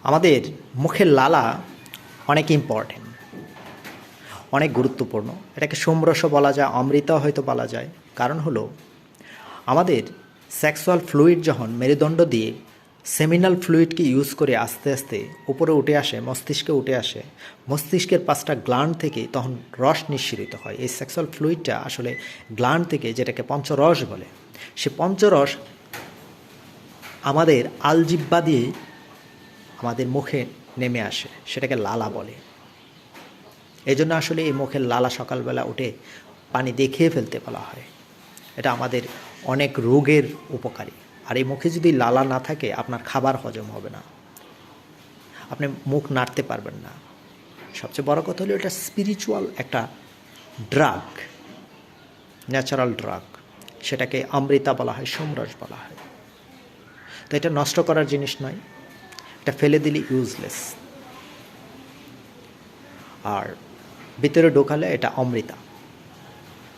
আমাদের মুখের লালা অনেক ইম্পর্টেন্ট, অনেক গুরুত্বপূর্ণ। এটাকে সোমরস বলা যায়, অমৃতা হয়তো বলা যায়। কারণ হলো আমাদের সেক্সুয়াল ফ্লুইড যখন মেরুদণ্ড দিয়ে সেমিনাল ফ্লুইডকে ইউজ করে আস্তে আস্তে উপরে উঠে আসে, মস্তিষ্কে উঠে আসে, মস্তিষ্কের 5টা গ্ল্যান্ড থেকে তখন রস নিঃসৃত হয়। এই সেক্সুয়াল ফ্লুইডটা আসলে গ্ল্যান্ড থেকে, যেটাকে পঞ্চরস বলে, সে পঞ্চরস আমাদের আলজিহ্বা দিয়ে আমাদের মুখে নেমে আসে, সেটাকে লালা বলে। এই জন্য আসলে এই মুখের লালা সকালবেলা উঠে পানি দিয়ে খেয়ে ফেলতে বলা হয়। এটা আমাদের অনেক রোগের উপকারী। আর এই মুখে যদি লালা না থাকে, আপনার খাবার হজম হবে না, আপনি মুখ নাড়তে পারবেন না। সবচেয়ে বড় কথা হলো এটা স্পিরিচুয়াল একটা ড্রাগ, ন্যাচারাল ড্রাগ। সেটাকে অমৃতা বলা হয়, সোমরস বলা হয়। তো এটা নষ্ট করার জিনিস নয়, এটা ফেলে দিলে ইউজলেস। আর ভিতরে ঢোকালে এটা অমৃতা।